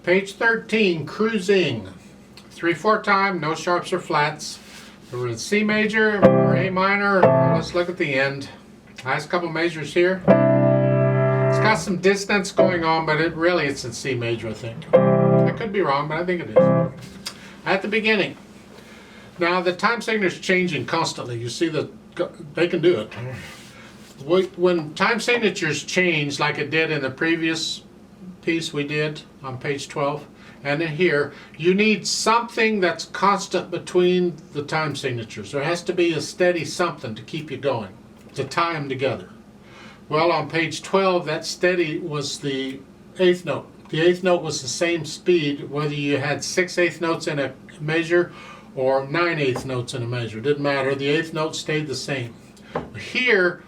Page 13, cruising. 3/4 time, no sharps or flats. We're in C major or A minor. Let's look at the end. Last couple measures here. It's got some dissonance going on, but it's in C major, I think. I could be wrong, but I think it is. At the beginning. Now the time signature is changing constantly. You see that they can do it. When time signatures change, like it did in the previous piece we did on page 12, and in here, you need something that's constant between the time signatures. There has to be a steady something to keep you going, to tie them together. Well, on page 12, that steady was the eighth note. The eighth note was the same speed whether you had 6/8 notes in a measure or 9/8 notes in a measure. It didn't matter. The eighth note stayed the same. Here,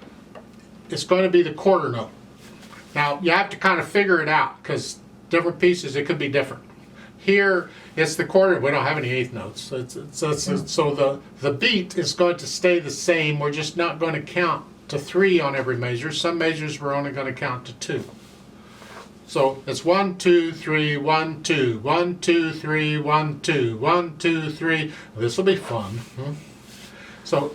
it's going to be the quarter note. Now, you have to kind of figure it out because different pieces, it could be different. Here, it's the quarter. We don't have any eighth notes. So the beat is going to stay the same. We're just not going to count to 3 on every measure. Some measures we're only going to count to 2. So it's 1, 2, 3, 1, 2, 1, 2, 3, 1, 2, 1, 2, 3. This will be fun. So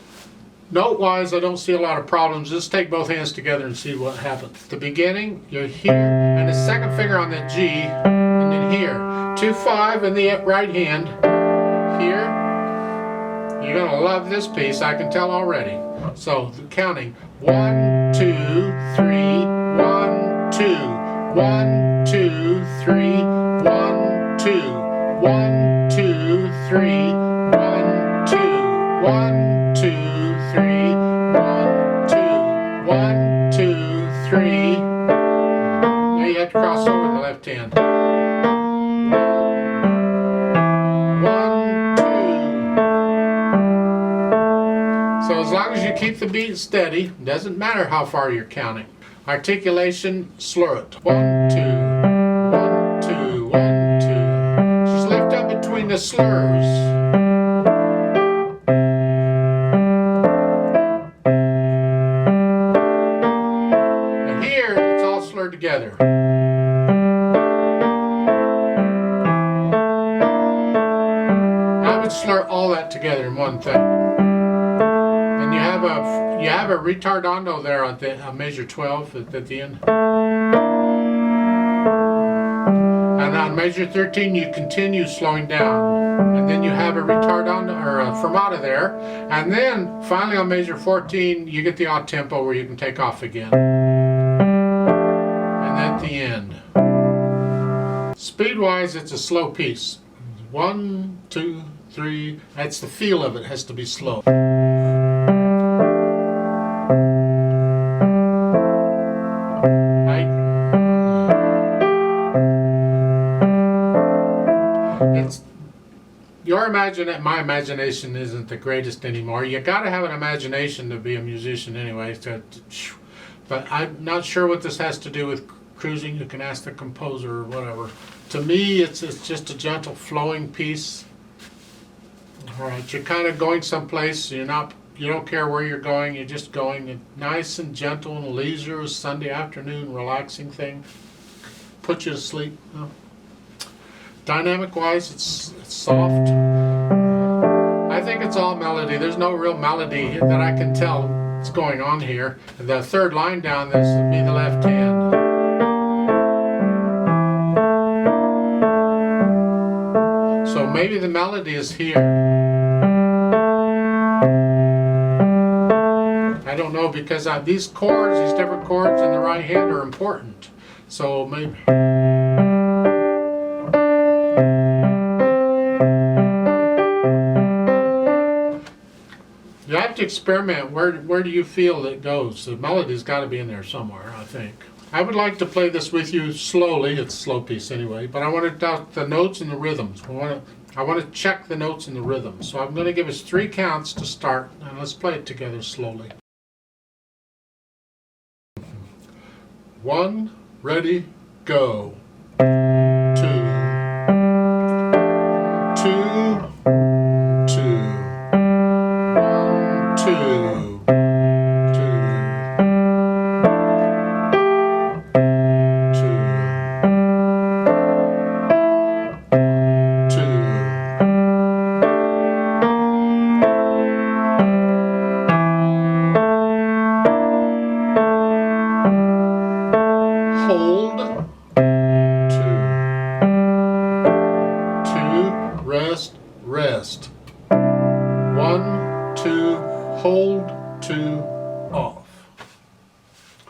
note-wise, I don't see a lot of problems. Just take both hands together and see what happens. At the beginning, you're here, and the second finger on the G, and then here. 2, 5 in the right hand. Here. You're going to love this piece, I can tell already. So, the counting. 1, 2, 3, 1, 2. 1, 2, 3, 1, 2. 1, 2, 3, 1, 2. 1, 2, 3, 1, 2. 1, 2, 3. Now you have to cross over the left hand. 1, 2. So as long as you keep the beat steady, doesn't matter how far you're counting. Articulation, slur it. 1, 2, 1, 2, 1, 2. Just lift up between the slurs. And here, it's all slurred together. I would slur all that together in one thing. And you have a retardando there on the measure 12 at the end. And on measure 13 you continue slowing down. And then you have a retardando or a fermata there. And then finally on measure 14 you get the odd tempo where you can take off again. And at the end. Speed wise it's a slow piece. 1, 2, 3. That's the feel of it, has to be slow. My imagination isn't the greatest anymore. You got to have an imagination to be a musician anyway. But I'm not sure what this has to do with cruising. You can ask the composer or whatever. To me, it's just a gentle flowing piece. All right, you're kind of going someplace. You don't care where you're going. You're just going nice and gentle and leisure, Sunday afternoon, relaxing thing. Put you to sleep. No. Dynamic-wise, it's soft. I think it's all melody. There's no real melody that I can tell what's going on here. The third line down, this would be the left hand. So maybe the melody is here. I don't know because these chords, these different chords in the right hand are important. So maybe... You have to experiment. Where do you feel it goes? The melody's got to be in there somewhere, I think. I would like to play this with you slowly. It's a slow piece anyway, but I want to doubt the notes and the rhythms. I want to check the notes and the rhythms. So I'm going to give us 3 counts to start, and let's play it together slowly. 1, ready, go. 2, 2, 2. 1, 2, 2, 2. hold, 2, 2, rest, rest, 1, 2, hold, 2, off.